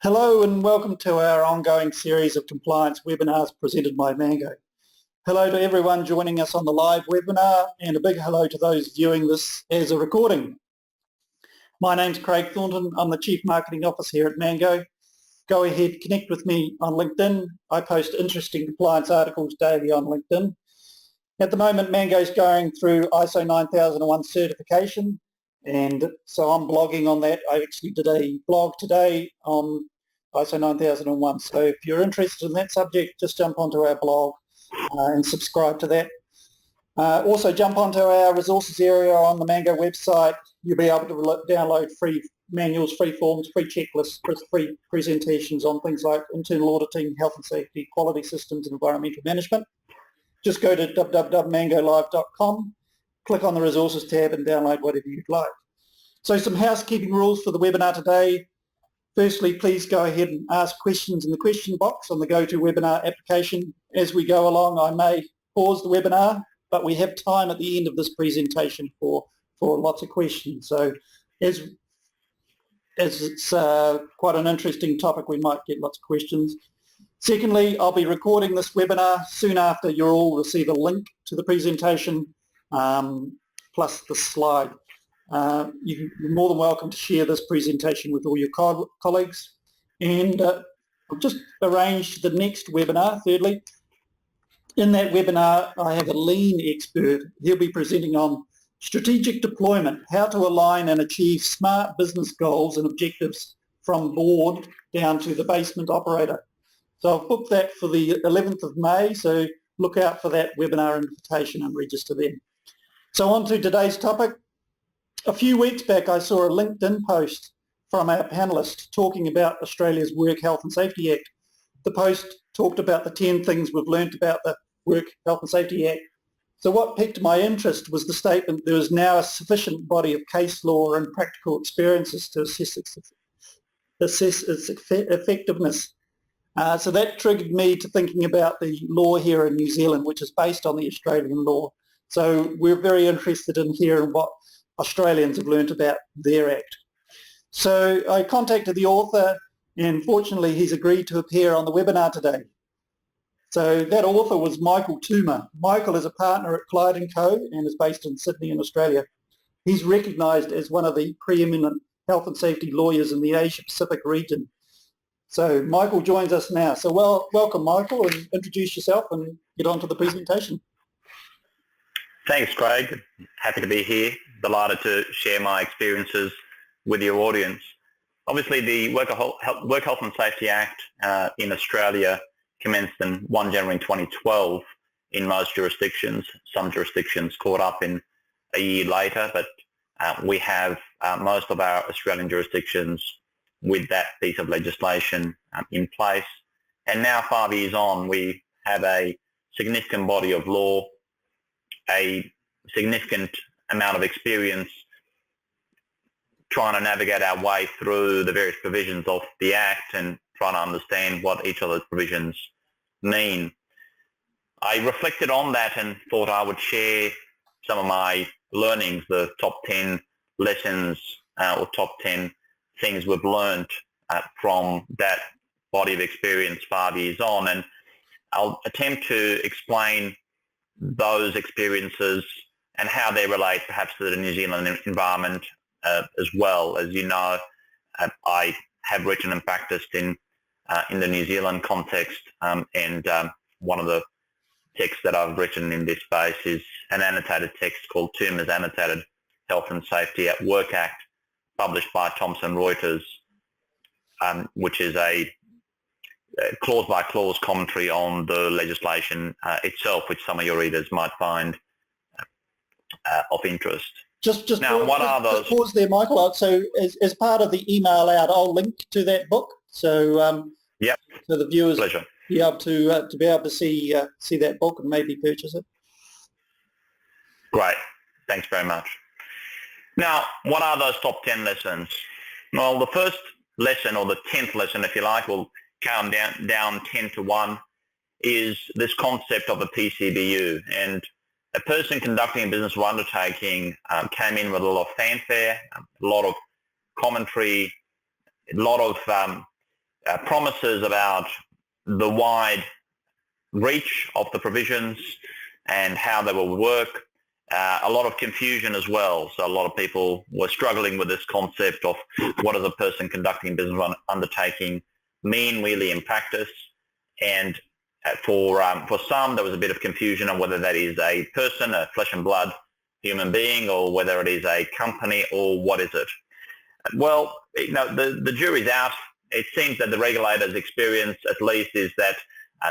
Hello and welcome to our ongoing series of compliance webinars presented by Mango. Hello to everyone joining us on the live webinar and a big hello to those viewing this as a recording. My name's Craig Thornton. I'm the Chief Marketing Officer here at Mango. Go ahead, connect with me on LinkedIn. I post interesting compliance articles daily on LinkedIn. At the moment, Mango's going through ISO 9001 certification, and so I'm blogging on that. I actually did a blog today on ISO 9001. So if you're interested in that subject, just jump onto our blog and subscribe to that. Also jump onto our resources area on the Mango website. You'll be able to download free manuals, free forms, free checklists, free presentations on things like internal auditing, health and safety, quality systems and environmental management. Just go to www.mangolive.com, click on the resources tab and download whatever you'd like. So some housekeeping rules for the webinar today. Firstly, please go ahead and ask questions in the question box on the GoToWebinar application. As we go along, I may pause the webinar, but we have time at the end of this presentation for lots of questions. So as it's quite an interesting topic, we might get lots of questions. Secondly, I'll be recording this webinar soon after you'll all receive a link to the presentation plus the slide. You're more than welcome to share this presentation with all your colleagues. And I've just arranged the next webinar, thirdly. In that webinar, I have a lean expert. He'll be presenting on strategic deployment, how to align and achieve smart business goals and objectives from board down to the basement operator. So I've booked that for the 11th of May, so look out for that webinar invitation and register then. So on to today's topic. A few weeks back I saw a LinkedIn post from our panellist talking about Australia's Work Health and Safety Act. The post talked about the 10 things we've learnt about the Work Health and Safety Act. So what piqued my interest was the statement there is now a sufficient body of case law and practical experiences to assess its effectiveness. So that triggered me to thinking about the law here in New Zealand, which is based on the Australian law. So we're very interested in hearing what Australians have learnt about their act. So I contacted the author, and fortunately he's agreed to appear on the webinar today. So that author was Michael Tooma. Michael is a partner at Clyde Co and is based in Sydney in Australia. He's recognised as one of the preeminent health and safety lawyers in the Asia Pacific region. So Michael joins us now. So welcome Michael, and introduce yourself and get on to the presentation. Thanks Craig, happy to be here. Delighted to share my experiences with your audience. Obviously the Work Health and Safety Act in Australia commenced in 1 January 2012 in most jurisdictions. Some jurisdictions caught up in a year later, but we have most of our Australian jurisdictions with that piece of legislation in place. And now 5 years on, we have a significant body of law, a significant amount of experience trying to navigate our way through the various provisions of the Act and trying to understand what each of those provisions mean. I reflected on that and thought I would share some of my learnings, the top 10 lessons or top 10 things we've learned from that body of experience 5 years on, and I'll attempt to explain those experiences and how they relate perhaps to the New Zealand environment as well. As you know, I have written and practiced in the New Zealand context, and one of the texts that I've written in this space is an annotated text called Tooma's Annotated Health and Safety at Work Act, published by Thomson Reuters, which is a clause-by-clause commentary on the legislation itself, which some of your readers might find of interest. Just pause there, Michael. So as part of the email out, I'll link to that book. So yep. So the viewers Pleasure. be able to see that book and maybe purchase it. Great. Thanks very much. Now, what are those top 10 lessons? Well, the first lesson, or the 10th lesson, if you like, we'll count down 10 to 1, is this concept of a PCBU. And a person conducting a business or undertaking came in with a lot of fanfare, a lot of commentary, a lot of promises about the wide reach of the provisions and how they will work. A lot of confusion as well. So a lot of people were struggling with this concept of what does a person conducting business undertaking mean really in practice. And for some, there was a bit of confusion on whether that is a person, a flesh and blood human being, or whether it is a company, or what is it. Well, the jury's out. It seems that the regulator's experience, at least, is that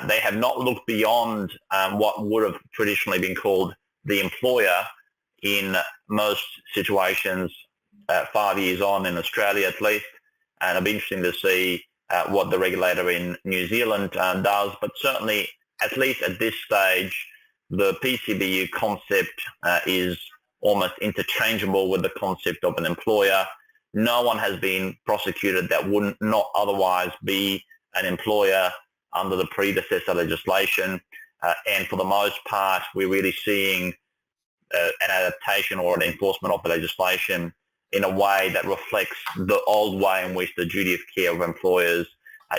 they have not looked beyond what would have traditionally been called the employer in most situations 5 years on in Australia at least. And it'll be interesting to see what the regulator in New Zealand does. But certainly, at least at this stage, the PCBU concept is almost interchangeable with the concept of an employer. No one has been prosecuted that would not otherwise be an employer under the predecessor legislation. And for the most part, we're really seeing an adaptation or an enforcement of the legislation in a way that reflects the old way in which the duty of care of employers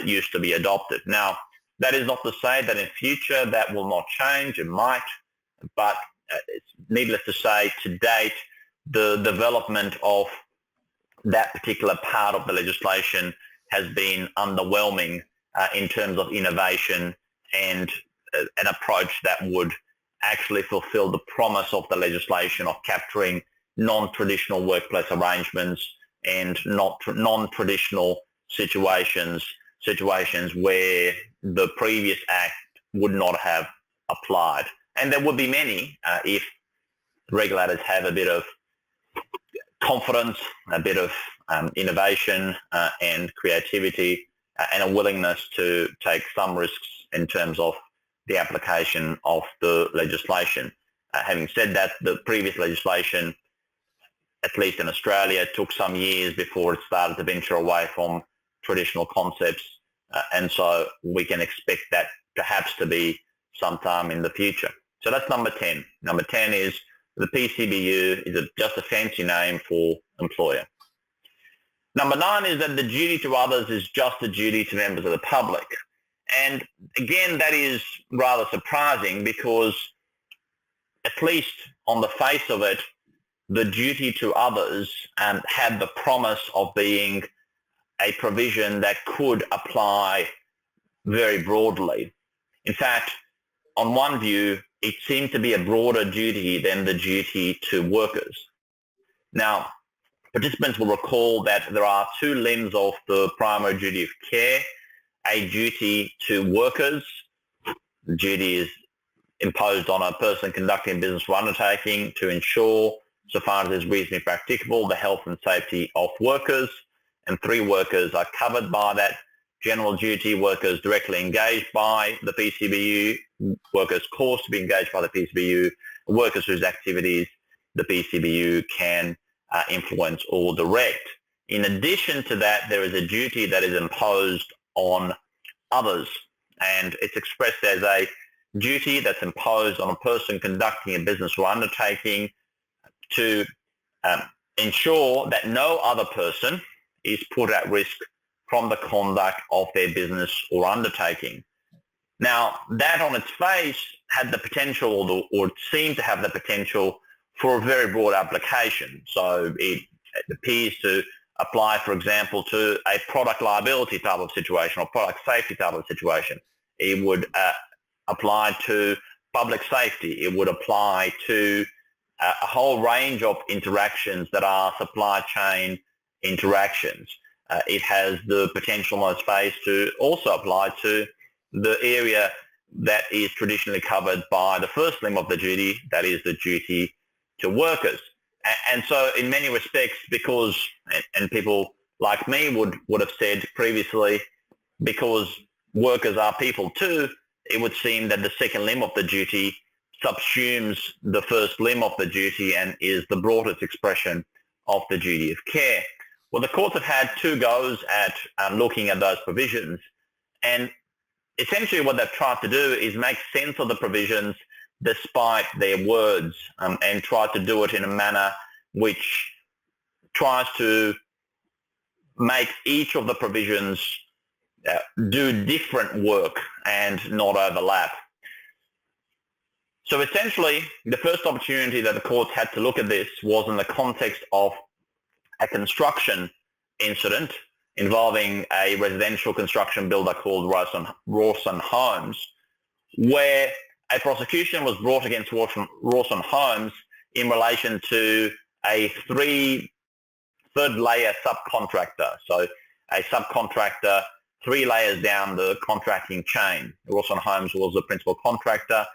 used to be adopted. Now, that is not to say that in future that will not change. It might, but it's needless to say, to date, the development of that particular part of the legislation has been underwhelming in terms of innovation and an approach that would actually fulfill the promise of the legislation of capturing non-traditional workplace arrangements and non-traditional situations where the previous act would not have applied. And there would be many if regulators have a bit of confidence, a bit of innovation and creativity and a willingness to take some risks in terms of the application of the legislation. Having said that, the previous legislation, at least in Australia, took some years before it started to venture away from traditional concepts, and so we can expect that perhaps to be sometime in the future. So that's number 10. Number 10 is the PCBU is just a fancy name for employer. Number 9 is that the duty to others is just a duty to members of the public. And again, that is rather surprising because, at least on the face of it, the duty to others had the promise of being a provision that could apply very broadly. In fact, on one view, it seemed to be a broader duty than the duty to workers. Now, participants will recall that there are two limbs of the primary duty of care: a duty to workers. The duty is imposed on a person conducting a business or undertaking to ensure, so far as is reasonably practicable, the health and safety of workers. And 3 workers are covered by that general duty: workers directly engaged by the PCBU, workers caused to be engaged by the PCBU, workers whose activities the PCBU can influence or direct. In addition to that, there is a duty that is imposed on others, and it's expressed as a duty that's imposed on a person conducting a business or undertaking to ensure that no other person is put at risk from the conduct of their business or undertaking. Now, that on its face had the potential, or it seemed to have the potential for a very broad application. So it appears to apply, for example, to a product liability type of situation or product safety type of situation. It would apply to public safety. It would apply to a whole range of interactions that are supply chain interactions. It has the potential on its face to also apply to the area that is traditionally covered by the first limb of the duty, that is the duty to workers. And so in many respects, because, and people like me would have said previously, because workers are people too, it would seem that the second limb of the duty subsumes the first limb of the duty and is the broadest expression of the duty of care. Well, the courts have had 2 goes at looking at those provisions, and essentially what they've tried to do is make sense of the provisions despite their words, and try to do it in a manner which tries to make each of the provisions do different work and not overlap. So essentially, the first opportunity that the courts had to look at this was in the context of a construction incident involving a residential construction builder called Rossum Holmes, where a prosecution was brought against Rossum Holmes in relation to a third layer subcontractor. So a subcontractor 3 layers down the contracting chain. Rossum Holmes was the principal contractor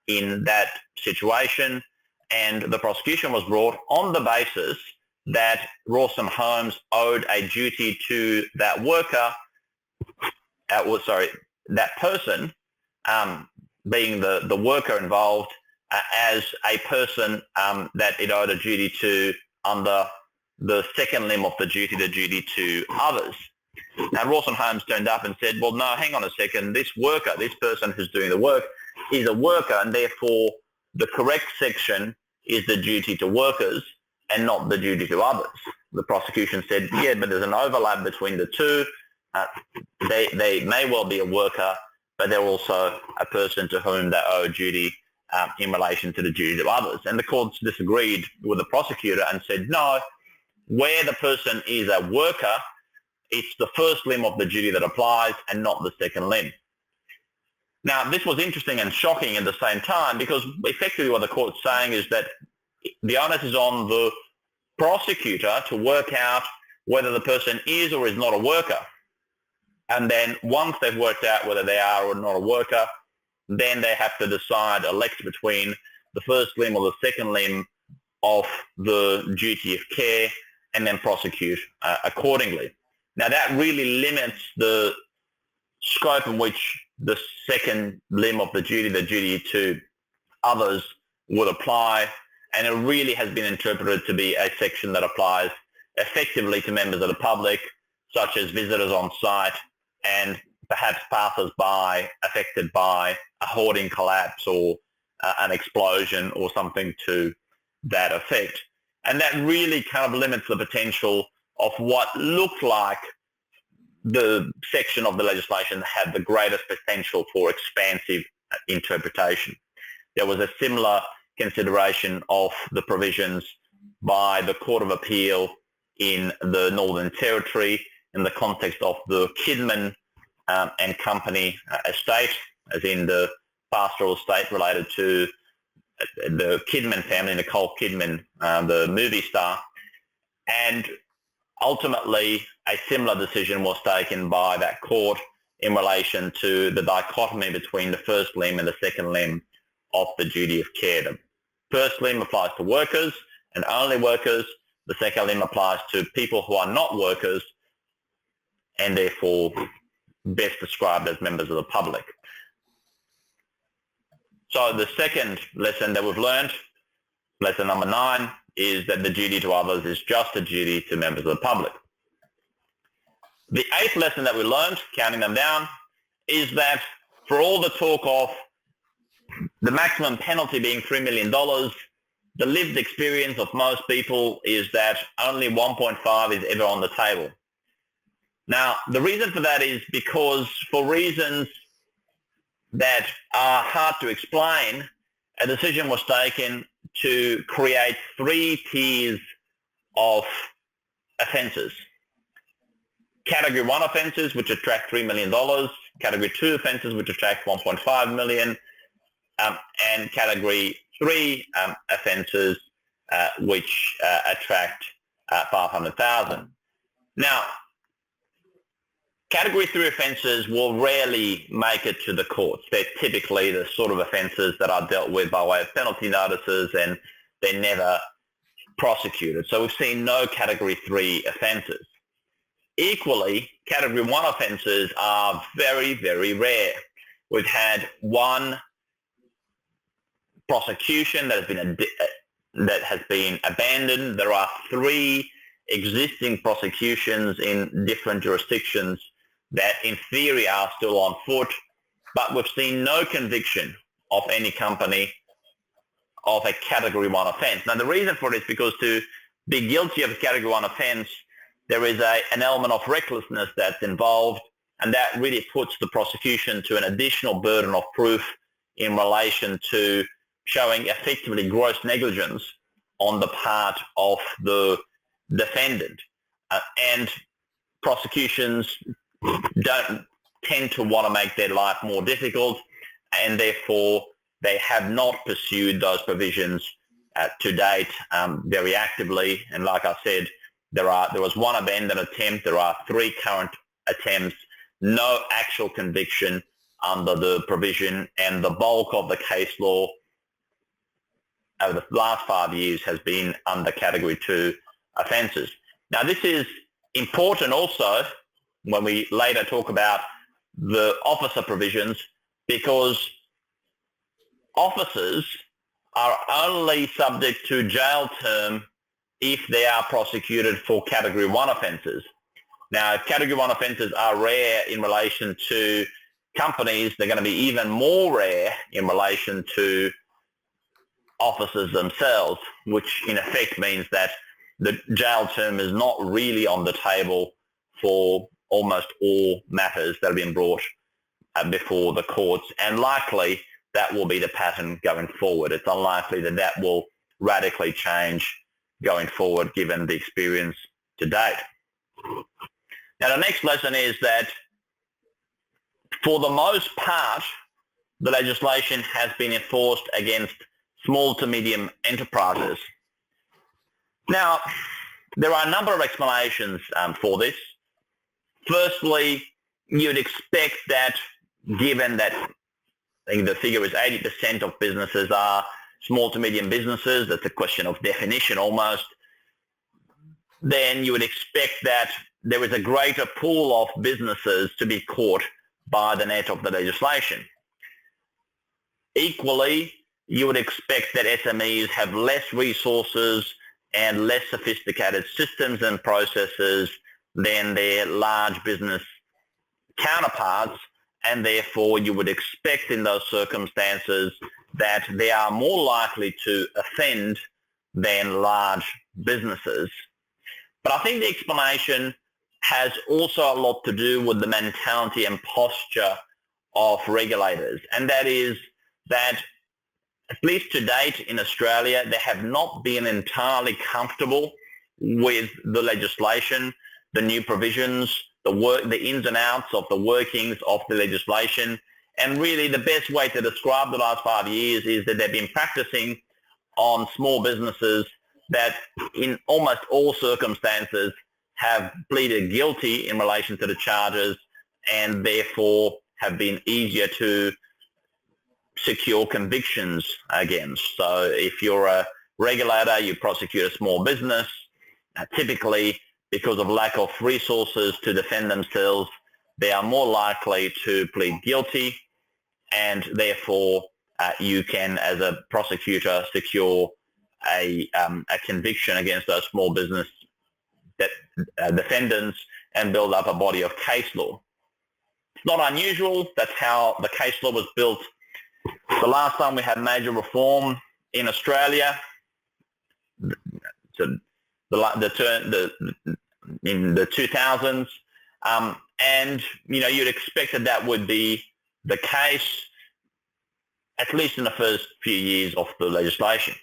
in that situation, and the prosecution was brought on the basis that Rossum Holmes owed a duty to that worker, that person, being the worker involved, as a person that it owed a duty to under the second limb of the duty to others. Now, Rossum Holmes turned up and said, well, no, hang on a second, this worker, this person who's doing the work is a worker, and therefore the correct section is the duty to workers and not the duty to others. The prosecution said, yeah, but there's an overlap between the two. They may well be a worker, but they're also a person to whom they owe duty in relation to the duty to others. And the courts disagreed with the prosecutor and said, no, where the person is a worker, it's the first limb of the duty that applies and not the second limb. Now, this was interesting and shocking at the same time, because effectively what the court's saying is that the onus is on the prosecutor to work out whether the person is or is not a worker. And then once they've worked out whether they are or not a worker, then they have to elect between the first limb or the second limb of the duty of care and then prosecute accordingly. Now, that really limits the scope in which the second limb of the duty to others would apply, and it really has been interpreted to be a section that applies effectively to members of the public, such as visitors on site and perhaps passers-by affected by a hoarding collapse or an explosion or something to that effect. And that really kind of limits the potential of what looked like the section of the legislation that had the greatest potential for expansive interpretation. There was a similar consideration of the provisions by the Court of Appeal in the Northern Territory in the context of the Kidman and Company estate, as in the pastoral estate related to the Kidman family, Nicole Kidman, the movie star. And ultimately, a similar decision was taken by that court in relation to the dichotomy between the first limb and the second limb of the duty of care. The first limb applies to workers and only workers. The second limb applies to people who are not workers and therefore best described as members of the public. So the second lesson that we've learned, lesson number 9, is that the duty to others is just a duty to members of the public. The 8th lesson that we learned, counting them down, is that for all the talk of the maximum penalty being $3 million, the lived experience of most people is that only 1.5 is ever on the table. Now, the reason for that is because, for reasons that are hard to explain, a decision was taken to create 3 tiers of offences. Category 1 offences, which attract $3 million, Category 2 offences, which attract $1.5 million, and Category 3 offences, which attract $500,000. Now, Category 3 offences will rarely make it to the courts. They're typically the sort of offences that are dealt with by way of penalty notices, and they're never prosecuted. So we've seen no Category 3 offences. Equally, Category 1 offences are very, very rare. We've had 1 prosecution that has been abandoned. There are 3 existing prosecutions in different jurisdictions that in theory are still on foot, but we've seen no conviction of any company of a Category 1 offence. Now, the reason for it is because to be guilty of a Category 1 offence, there is an element of recklessness that's involved, and that really puts the prosecution to an additional burden of proof in relation to showing effectively gross negligence on the part of the defendant. And prosecutions don't tend to want to make their life more difficult, and therefore they have not pursued those provisions to date very actively. And like I said, there was one abandoned attempt, there are 3 current attempts, no actual conviction under the provision, and the bulk of the case law over the last 5 years has been under Category 2 offences. Now, this is important also when we later talk about the officer provisions, because officers are only subject to jail term if they are prosecuted for Category 1 offences. Now, if Category 1 offences are rare in relation to companies, they're going to be even more rare in relation to officers themselves, which in effect means that the jail term is not really on the table for almost all matters that have been brought before the courts, and likely that will be the pattern going forward. It's unlikely that that will radically change going forward given the experience to date. Now, the next lesson is that for the most part, the legislation has been enforced against small to medium enterprises. Now, there are a number of explanations for this. Firstly, you'd expect that given that I think the figure is 80% of businesses are small to medium businesses, that's a question of definition almost, then you would expect that there is a greater pool of businesses to be caught by the net of the legislation. Equally, you would expect that SMEs have less resources and less sophisticated systems and processes than their large business counterparts, and therefore you would expect in those circumstances that they are more likely to offend than large businesses. But I think the explanation has also a lot to do with the mentality and posture of regulators, and that is that at least to date in Australia, they have not been entirely comfortable with the legislation, the new provisions, the ins and outs of the workings of the legislation. And really the best way to describe the last 5 years is that they've been practicing on small businesses that in almost all circumstances have pleaded guilty in relation to the charges and therefore have been easier to secure convictions against. So if you're a regulator, you prosecute a small business, typically because of lack of resources to defend themselves, they are more likely to plead guilty, and therefore you can, as a prosecutor, secure a conviction against those small business defendants and build up a body of case law. It's not unusual. That's how the case law was built. The last time we had major reform in Australia, in the 2000s, and you'd expect that would be the case at least in the first few years of the legislation.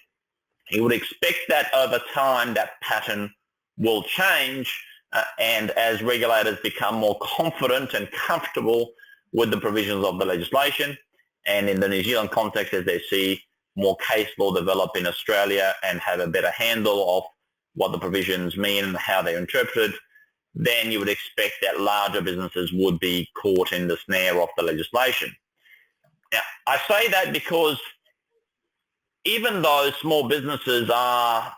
You would expect that over time that pattern will change, and as regulators become more confident and comfortable with the provisions of the legislation, and in the New Zealand context, as they see more case law develop in Australia and have a better handle of what the provisions mean and how they're interpreted, then you would expect that larger businesses would be caught in the snare of the legislation. Now, I say that because even though small businesses are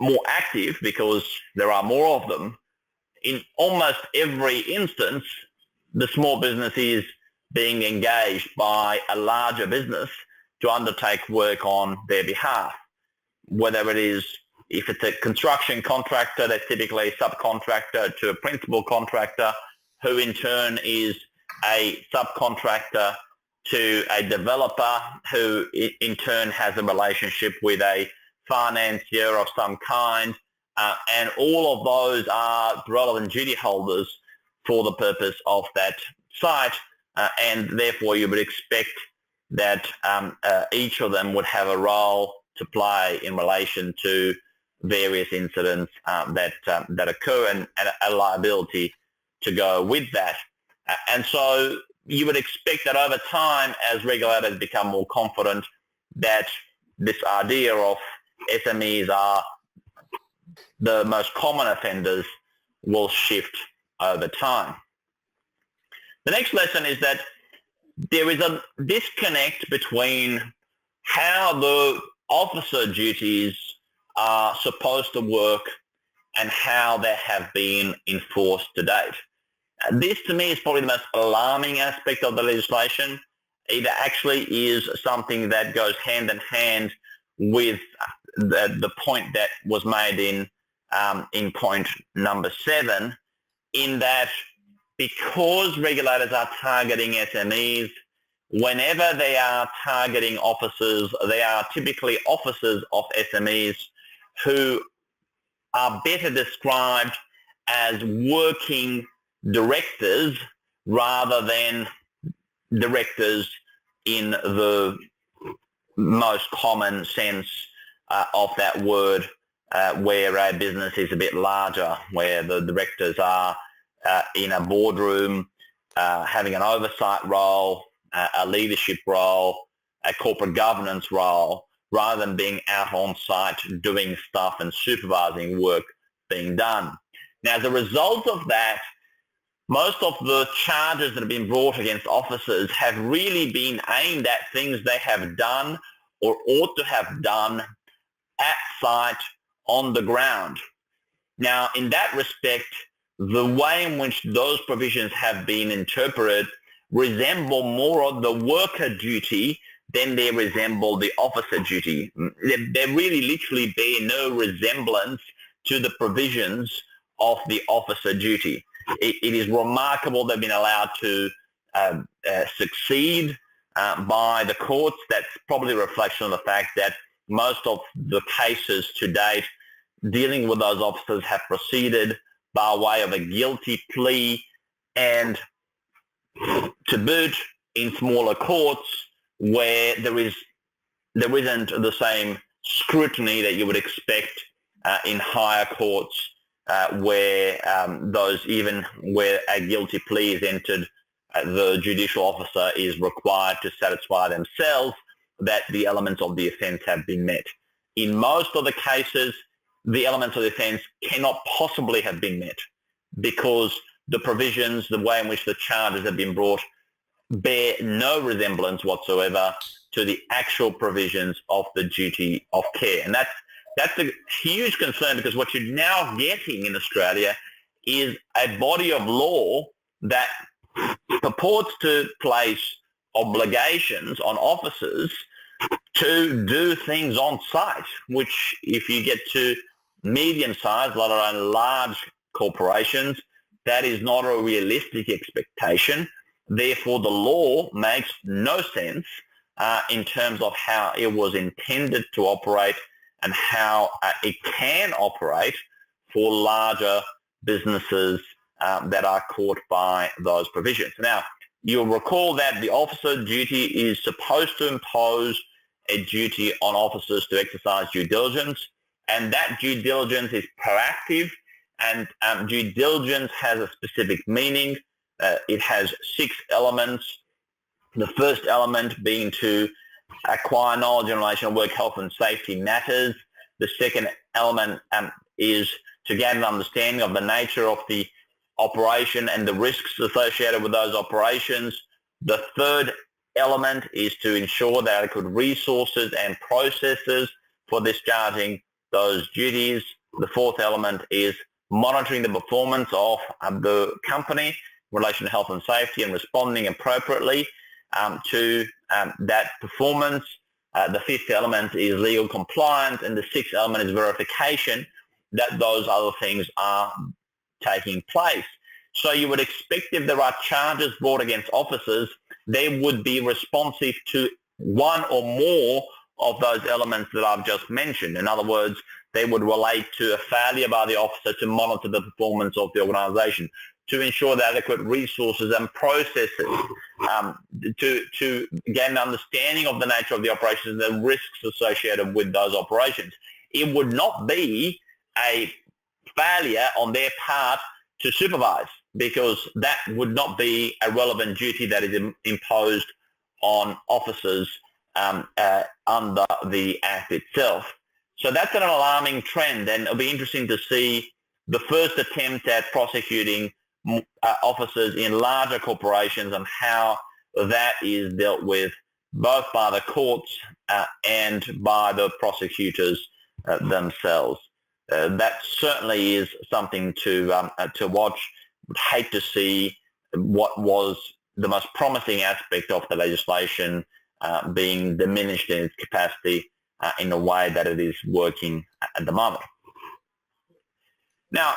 more active because there are more of them, in almost every instance, the small business is being engaged by a larger business to undertake work on their behalf. Whether it is, if it's a construction contractor, that's typically a subcontractor to a principal contractor, who in turn is a subcontractor to a developer, who in turn has a relationship with a financier of some kind, and all of those are relevant duty holders. for the purpose of that site, and therefore you would expect that each of them would have a role to play in relation to various incidents that occur, and a liability to go with that. And so you would expect that over time, as regulators become more confident that this idea of SMEs are the most common offenders will shift over time. The next lesson is that there is a disconnect between how the officer duties are supposed to work and how they have been enforced to date. This to me is probably the most alarming aspect of the legislation. It actually is something that goes hand in hand with the point that was made in point number 7, in that because regulators are targeting SMEs, whenever they are targeting officers, they are typically officers of SMEs who are better described as working directors rather than directors in the most common sense of that word, where a business is a bit larger, where the directors are in a boardroom, having an oversight role, a leadership role, a corporate governance role, rather than being out on site doing stuff and supervising work being done. Now, as a result of that, most of the charges that have been brought against officers have really been aimed at things they have done or ought to have done at site on the ground. Now, in that respect, the way in which those provisions have been interpreted resemble more of the worker duty than they resemble the officer duty. They really literally bear no resemblance to the provisions of the officer duty. It is remarkable they've been allowed to succeed by the courts. That's probably a reflection of the fact that most of the cases to date dealing with those officers have proceeded by way of a guilty plea, and to boot in smaller courts where there isn't the same scrutiny that you would expect in higher courts, where where a guilty plea is entered, the judicial officer is required to satisfy themselves that the elements of the offence have been met. In most of the cases, the elements of the offence cannot possibly have been met because the provisions, the way in which the charges have been brought, bear no resemblance whatsoever to the actual provisions of the duty of care. And that's a huge concern, because what you're now getting in Australia is a body of law that purports to place obligations on officers to do things on site, which if you get to medium-sized, let alone large corporations, that is not a realistic expectation. Therefore, the law makes no sense in terms of how it was intended to operate and how it can operate for larger businesses that are caught by those provisions. Now, you'll recall that the officer duty is supposed to impose a duty on officers to exercise due diligence, and that due diligence is proactive, and due diligence has a specific meaning. It has 6 elements. The first element being to acquire knowledge in relation to work health and safety matters. The second element is to gain an understanding of the nature of the operation and the risks associated with those operations. The third element is to ensure that adequate resources and processes for discharging those duties. The fourth element is monitoring the performance of the company in relation to health and safety and responding appropriately to that performance. The fifth element is legal compliance, and the sixth element is verification that those other things are taking place. So you would expect if there are charges brought against officers, they would be responsive to one or more of those elements that I've just mentioned. In other words, they would relate to a failure by the officer to monitor the performance of the organisation, to ensure the adequate resources and processes to gain an understanding of the nature of the operations and the risks associated with those operations. It would not be a failure on their part to supervise, because that would not be a relevant duty that is imposed on officers under the Act itself. So that's an alarming trend, and it'll be interesting to see the first attempt at prosecuting officers in larger corporations and how that is dealt with both by the courts and by the prosecutors themselves. That certainly is something to watch. Would hate to see what was the most promising aspect of the legislation being diminished in its capacity in the way that it is working at the moment. Now,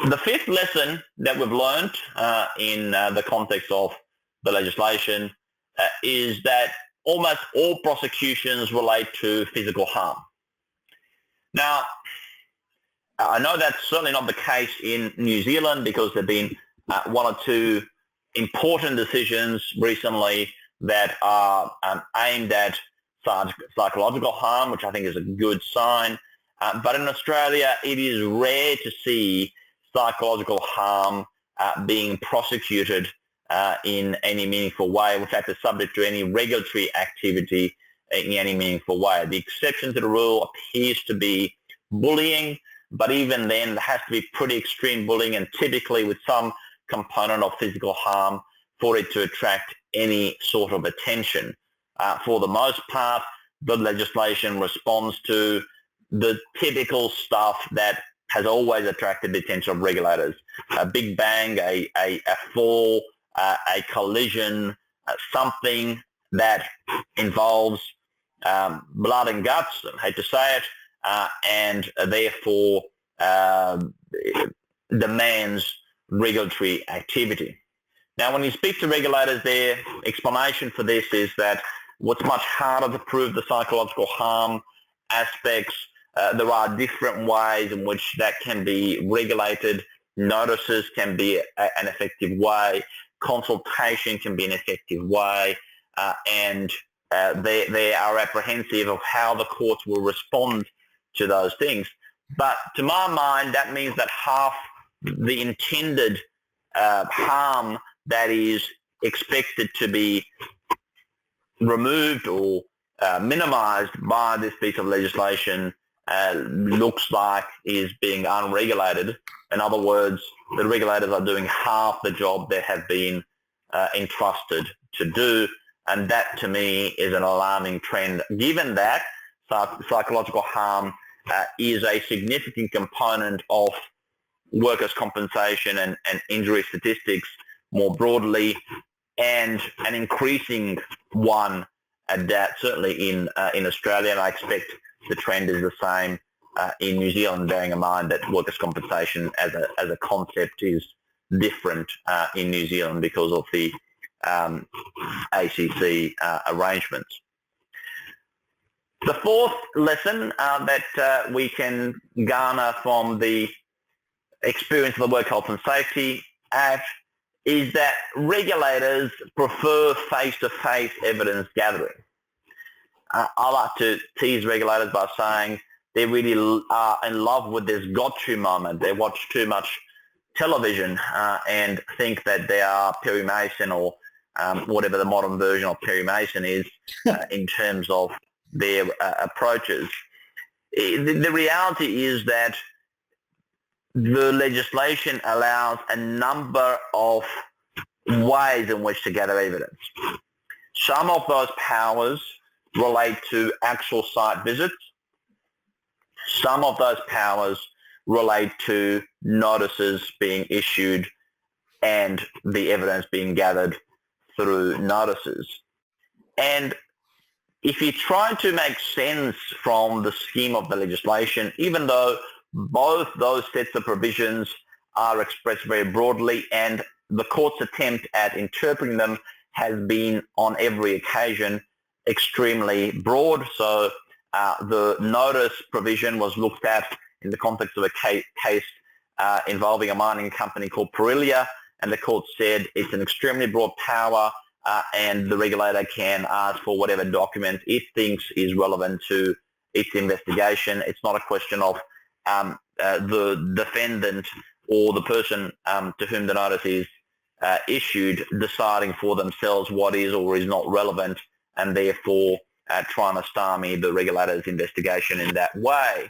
the fifth lesson that we've learned in the context of the legislation is that almost all prosecutions relate to physical harm. Now, I know that's certainly not the case in New Zealand, because there have been one or two important decisions recently that are aimed at psychological harm, which I think is a good sign. But in Australia, it is rare to see psychological harm being prosecuted in any meaningful way. In fact, it's subject to any regulatory activity in any meaningful way. The exception to the rule appears to be bullying, but even then, there has to be pretty extreme bullying, and typically with some component of physical harm for it to attract any sort of attention. For the most part, the legislation responds to the typical stuff that has always attracted the attention of regulators. A big bang, a fall, a collision, something that involves blood and guts, I hate to say it, and therefore demands regulatory activity. Now, when you speak to regulators, their explanation for this is that what's much harder to prove the psychological harm aspects. There are different ways in which that can be regulated. Notices can be an effective way. Consultation can be an effective way. And they are apprehensive of how the courts will respond to those things. But to my mind, that means that half the intended harm that is expected to be removed or minimised by this piece of legislation looks like is being unregulated. In other words, the regulators are doing half the job they have been entrusted to do, and that to me is an alarming trend, given that psychological harm is a significant component of workers' compensation and injury statistics more broadly, and an increasing one at that, certainly in Australia, and I expect the trend is the same in New Zealand, bearing in mind that workers' compensation as a concept is different in New Zealand because of the ACC arrangements. The fourth lesson that we can garner from the experience of the Work Health and Safety Act is that regulators prefer face-to-face evidence gathering. I like to tease regulators by saying they really are in love with this got-you moment. They watch too much television and think that they are Perry Mason or whatever the modern version of Perry Mason is in terms of their approaches. The reality is that the legislation allows a number of ways in which to gather evidence. Some of those powers relate to actual site visits. Some of those powers relate to notices being issued and the evidence being gathered through notices. And if you try to make sense from the scheme of the legislation, even though both those sets of provisions are expressed very broadly and the court's attempt at interpreting them has been on every occasion extremely broad. So the notice provision was looked at in the context of a case involving a mining company called Perilia, and the court said it's an extremely broad power, and the regulator can ask for whatever documents it thinks is relevant to its investigation. It's not a question of the defendant or the person to whom the notice is issued deciding for themselves what is or is not relevant, and therefore trying to stymie the regulator's investigation in that way.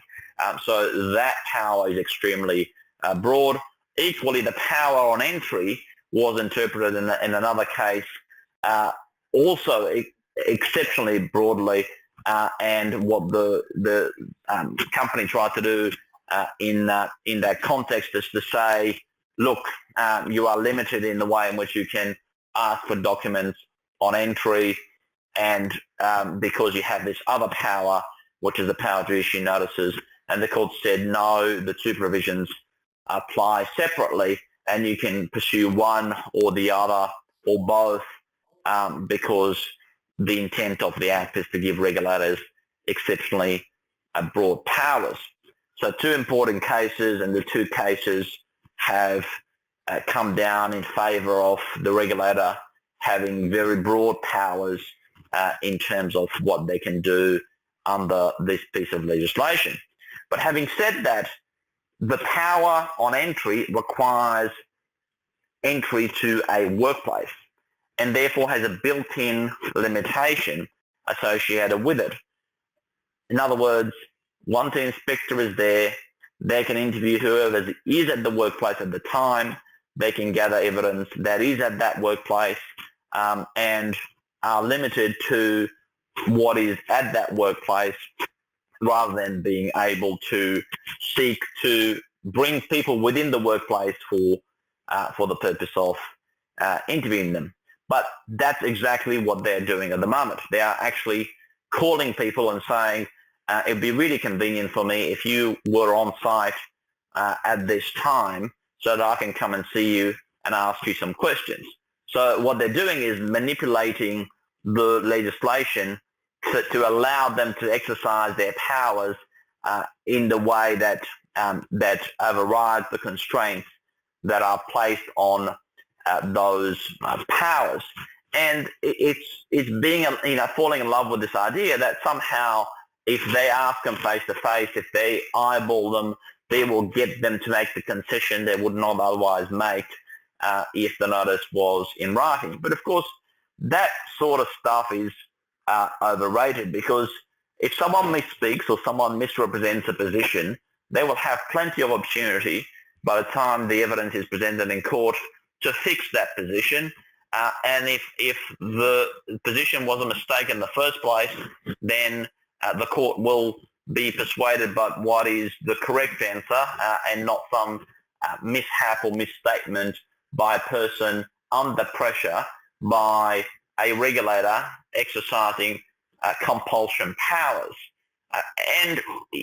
So that power is extremely broad. Equally, the power on entry was interpreted in another case also exceptionally broadly, and what the company tried to do in that context is to say, look, you are limited in the way in which you can ask for documents on entry, and because you have this other power, which is the power to issue notices. And the court said, no, the two provisions apply separately, and you can pursue one or the other or both, because the intent of the Act is to give regulators exceptionally broad powers. So two important cases, and the two cases have come down in favour of the regulator having very broad powers in terms of what they can do under this piece of legislation. But having said that, the power on entry requires entry to a workplace, and therefore has a built-in limitation associated with it. In other words, once the inspector is there, they can interview whoever is at the workplace at the time. They can gather evidence that is at that workplace, and are limited to what is at that workplace, rather than being able to seek to bring people within the workplace for the purpose of interviewing them. But that's exactly what they're doing at the moment. They are actually calling people and saying, it'd be really convenient for me if you were on site at this time so that I can come and see you and ask you some questions. So what they're doing is manipulating the legislation to allow them to exercise their powers in the way that overrides the constraints that are placed on those powers. And it's being, falling in love with this idea that somehow if they ask them face to face, if they eyeball them, they will get them to make the concession they would not otherwise make if the notice was in writing. But of course, that sort of stuff is overrated, because if someone misspeaks or someone misrepresents a position, they will have plenty of opportunity by the time the evidence is presented in court to fix that position. And if the position was a mistake in the first place, then the court will be persuaded by what is the correct answer, and not some mishap or misstatement by a person under pressure by a regulator exercising compulsion powers. And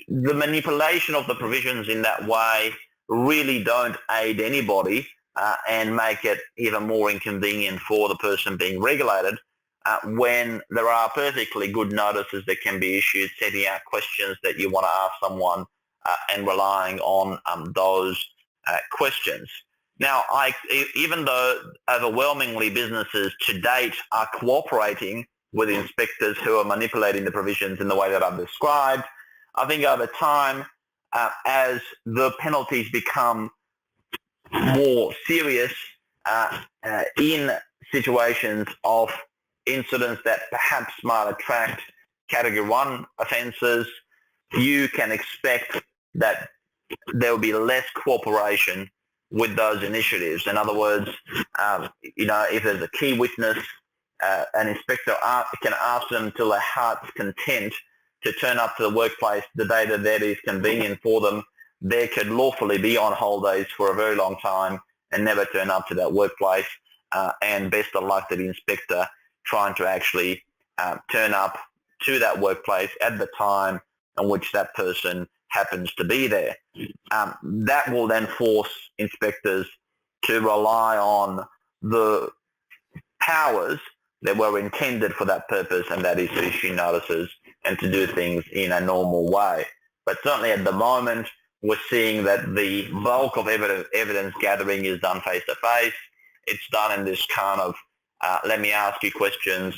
the manipulation of the provisions in that way really don't aid anybody and make it even more inconvenient for the person being regulated, when there are perfectly good notices that can be issued setting out questions that you want to ask someone and relying on those questions. Now, even though overwhelmingly businesses to date are cooperating with inspectors who are manipulating the provisions in the way that I've described, I think over time, as the penalties become more serious in situations of incidents that perhaps might attract Category 1 offences, you can expect that there will be less cooperation with those initiatives. In other words, if there's a key witness, an inspector can ask them to their heart's content to turn up to the workplace the day that is convenient for them. They could lawfully be on holidays for a very long time and never turn up to that workplace, and best of luck to the inspector trying to actually turn up to that workplace at the time in which that person happens to be there. That will then force inspectors to rely on the powers that were intended for that purpose, and that is to issue notices and to do things in a normal way. But certainly at the moment, we're seeing that the bulk of evidence gathering is done face-to-face. It's done in this kind of, let me ask you questions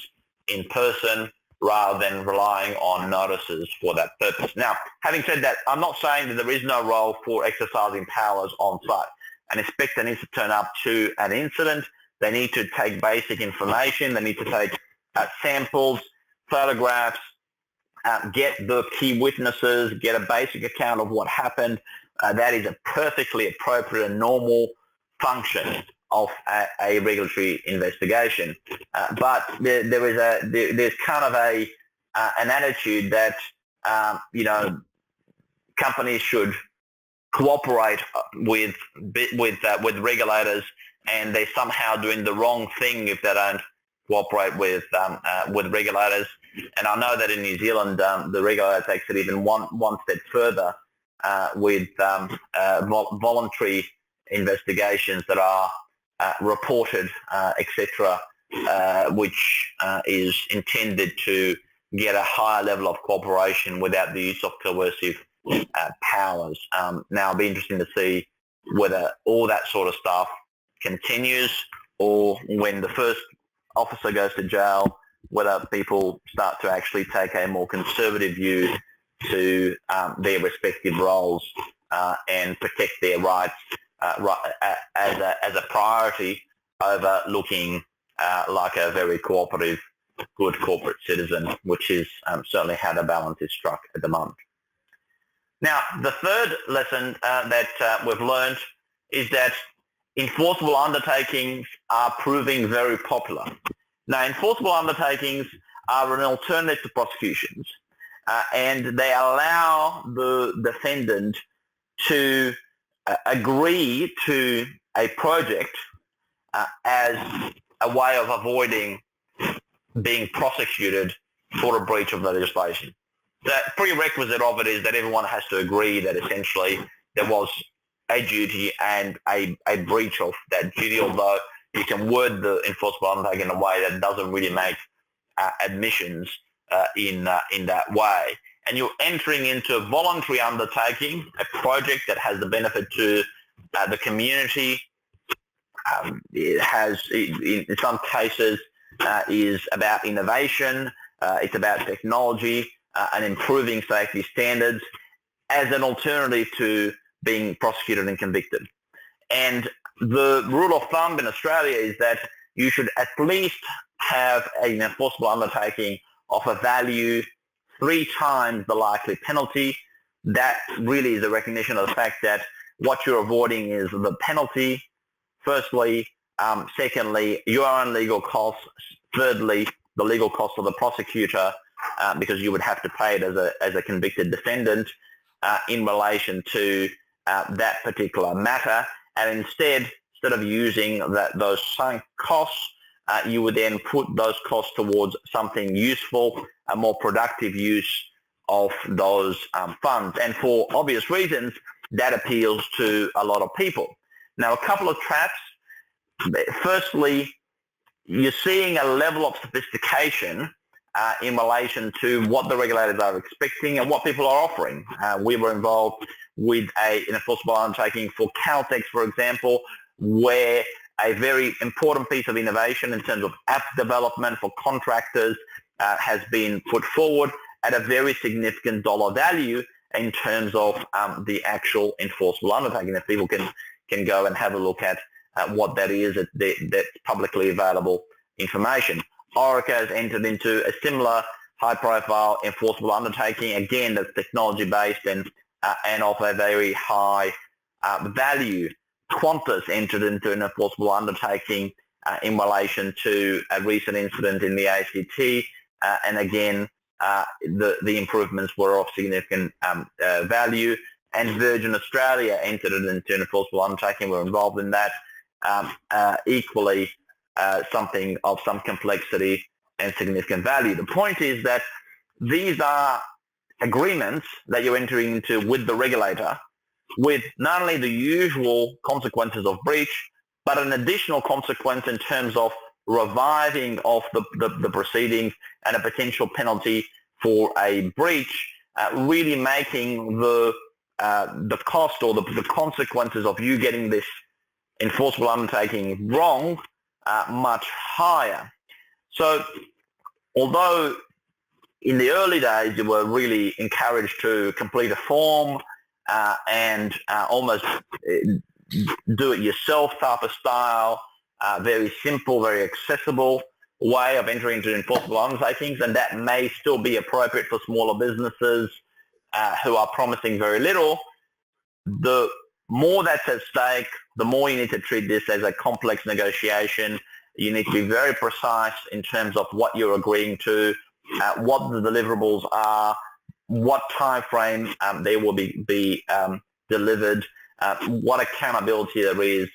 in person, rather than relying on notices for that purpose. Now, having said that, I'm not saying that there is no role for exercising powers on site. An inspector needs to turn up to an incident. They need to take basic information. They need to take samples, photographs, get the key witnesses, get a basic account of what happened. That is a perfectly appropriate and normal function of a regulatory investigation. But there's kind of an attitude that companies should cooperate with regulators, and they're somehow doing the wrong thing if they don't cooperate with regulators. And I know that in New Zealand, the regulator takes it even one step further with voluntary investigations that are reported, etc., which is intended to get a higher level of cooperation without the use of coercive powers. Now, it'll be interesting to see whether all that sort of stuff continues, or when the first officer goes to jail, whether people start to actually take a more conservative view to their respective roles and protect their rights as a priority over looking like a very cooperative, good corporate citizen, which is certainly how the balance is struck at the moment. Now, the third lesson that we've learned is that enforceable undertakings are proving very popular. Now, enforceable undertakings are an alternative to prosecutions, and they allow the defendant to agree to a project as a way of avoiding being prosecuted for a breach of legislation. The prerequisite of it is that everyone has to agree that essentially there was a duty and a breach of that duty, although you can word the enforceable undertaking in a way that doesn't really make admissions in that way. And you're entering into a voluntary undertaking, a project that has the benefit to the community. It has, in some cases, is about innovation. It's about technology and improving safety standards as an alternative to being prosecuted and convicted. And the rule of thumb in Australia is that you should at least have an enforceable undertaking of a value 3 times the likely penalty. That really is a recognition of the fact that what you're avoiding is the penalty, firstly. Secondly, your own legal costs. Thirdly, the legal costs of the prosecutor, because you would have to pay it as a convicted defendant in relation to that particular matter. And instead of using those same costs, you would then put those costs towards something useful, a more productive use of those funds. And for obvious reasons, that appeals to a lot of people. Now, a couple of traps. Firstly, you're seeing a level of sophistication in relation to what the regulators are expecting and what people are offering. We were involved with an enforceable undertaking for Caltex, for example, where a very important piece of innovation in terms of app development for contractors has been put forward at a very significant dollar value in terms of the actual enforceable undertaking. If people can go and have a look at what that is, that's publicly available information. Orica has entered into a similar high-profile enforceable undertaking, again, that's technology-based and of a very high value. Qantas entered into an enforceable undertaking in relation to a recent incident in the ACT, and again, the improvements were of significant value. And Virgin Australia entered into an enforceable undertaking. We're involved in that. Equally, something of some complexity and significant value. The point is that these are agreements that you're entering into with the regulator, with not only the usual consequences of breach, but an additional consequence in terms of reviving of the proceedings and a potential penalty for a breach, really making the the cost or the consequences of you getting this enforceable undertaking wrong much higher. So although in the early days you were really encouraged to complete a form and almost do it yourself type of style, very simple, very accessible way of entering into enforceable undertakings, and that may still be appropriate for smaller businesses who are promising very little, the more that's at stake, the more you need to treat this as a complex negotiation. You need to be very precise in terms of what you're agreeing to, what the deliverables are, what time frame they will be delivered, what accountability there is,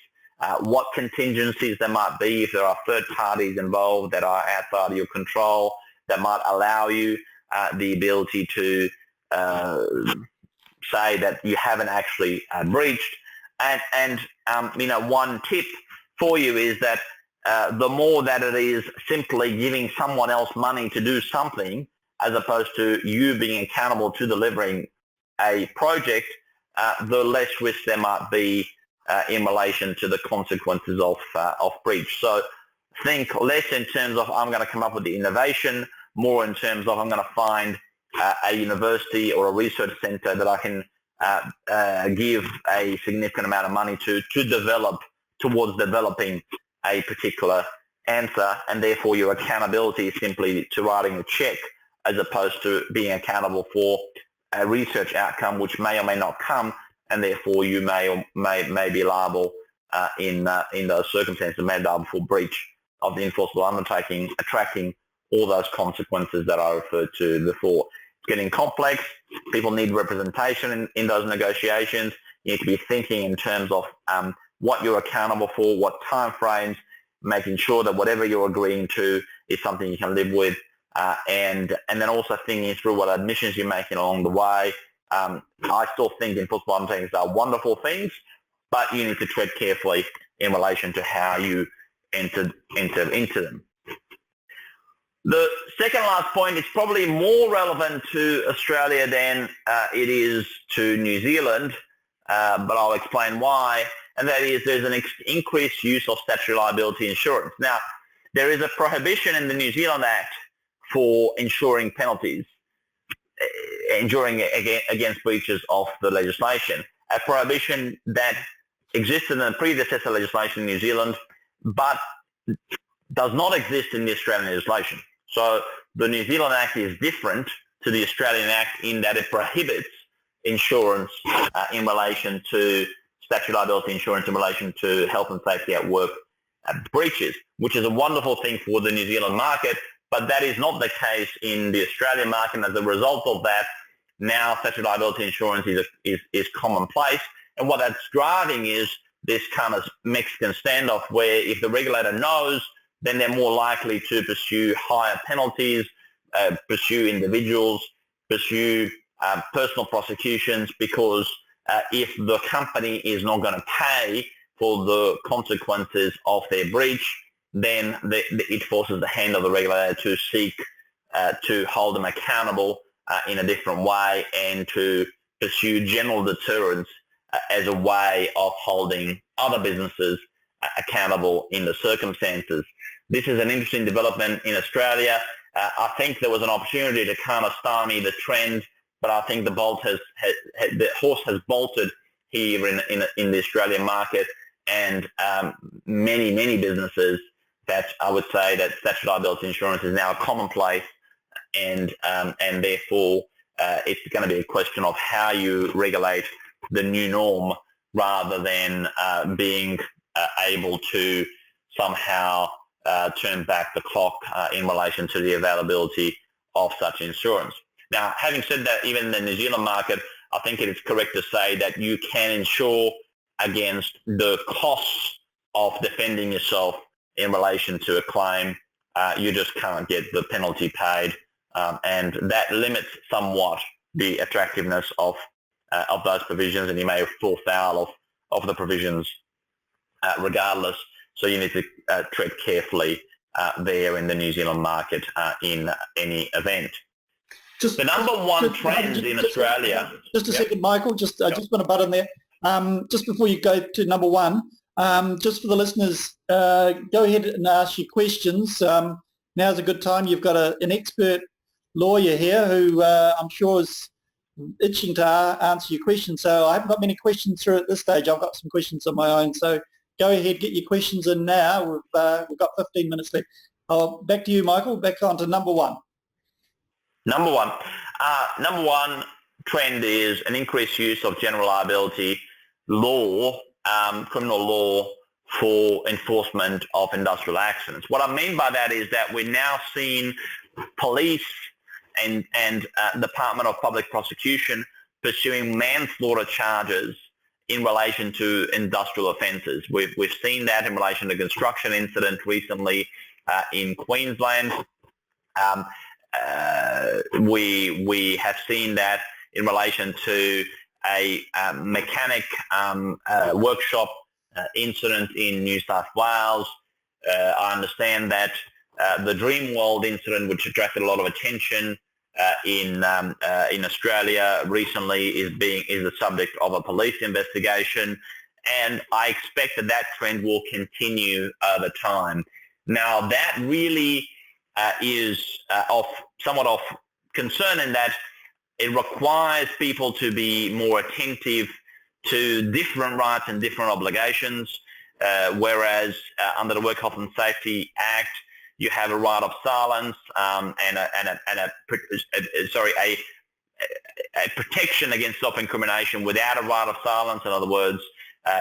what contingencies there might be if there are third parties involved that are outside of your control that might allow you the ability to say that you haven't actually breached. And one tip for you is that the more that it is simply giving someone else money to do something as opposed to you being accountable to delivering a project, the less risk there might be in relation to the consequences of breach. So think less in terms of I'm going to come up with the innovation, more in terms of I'm going to find a university or a research center that I can give a significant amount of money to develop towards developing a particular answer, and therefore your accountability is simply to writing a check as opposed to being accountable for a research outcome which may or may not come, and therefore you may be liable in those circumstances, may be liable for breach of the enforceable undertaking, attracting all those consequences that I referred to before. It's getting complex. People need representation in those negotiations. You need to be thinking in terms of what you're accountable for, what time frames, making sure that whatever you're agreeing to is something you can live with, and then also thinking through what admissions you're making along the way. I still think enforceable undertakings are wonderful things, but you need to tread carefully in relation to how you enter into them. The second last point is probably more relevant to Australia than it is to New Zealand, but I'll explain why, and that is there's an increased use of statutory liability insurance. Now, there is a prohibition in the New Zealand Act for insuring penalties, insuring against breaches of the legislation, a prohibition that existed in the predecessor legislation in New Zealand, but does not exist in the Australian legislation. So the New Zealand Act is different to the Australian Act in that it prohibits insurance in relation to statutory liability insurance in relation to health and safety at work breaches, which is a wonderful thing for the New Zealand market, but that is not the case in the Australian market. And as a result of that, now statutory liability insurance is commonplace. And what that's driving is this kind of Mexican standoff where if the regulator knows, then they're more likely to pursue higher penalties, pursue individuals, pursue personal prosecutions, because if the company is not going to pay for the consequences of their breach, then it forces the hand of the regulator to seek to hold them accountable in a different way and to pursue general deterrence as a way of holding other businesses accountable in the circumstances. This is an interesting development in Australia. I think there was an opportunity to kind of stymie the trend, but I think the horse has bolted here in the Australian market, and many businesses that I would say that statutory liability insurance is now a commonplace, and therefore it's going to be a question of how you regulate the new norm rather than being able to somehow turn back the clock in relation to the availability of such insurance. Now, having said that, even in the New Zealand market, I think it is correct to say that you can insure against the costs of defending yourself in relation to a claim. You just can't get the penalty paid, and that limits somewhat the attractiveness of those provisions, and you may fall foul of the provisions regardless. So you need to tread carefully there in the New Zealand market in any event. Just, The number one trend in Australia. Just a second, Michael. I just want to butt in there. Just before you go to number one, just for the listeners, go ahead and ask your questions. Now's a good time. You've got an expert lawyer here who I'm sure is itching to answer your questions. So I haven't got many questions through at this stage. I've got some questions of my own. So go ahead, get your questions in now. We've got 15 minutes left. Back to you, Michael. Back on to number one. Number one trend is an increased use of general liability law, criminal law, for enforcement of industrial accidents. What I mean by that is that we're now seeing police and Department of Public Prosecution pursuing manslaughter charges in relation to industrial offences. We've seen that in relation to the construction incident recently in Queensland. We have seen that in relation to a mechanic workshop incident in New South Wales. I understand that the Dreamworld incident, which attracted a lot of attention in Australia recently, is the subject of a police investigation, and I expect that trend will continue over time. Now, that really is somewhat of concern in that it requires people to be more attentive to different rights and different obligations, whereas under the Work Health and Safety Act, you have a right of silence and a protection against self-incrimination without a right of silence. In other words,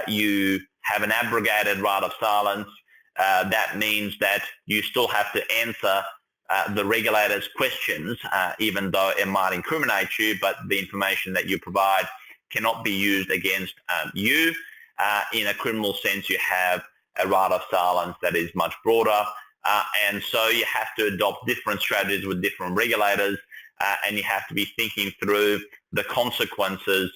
you have an abrogated right of silence. That means that you still have to answer the regulator's questions, even though it might incriminate you, but the information that you provide cannot be used against you. In a criminal sense, you have a right of silence that is much broader, and so you have to adopt different strategies with different regulators, and you have to be thinking through the consequences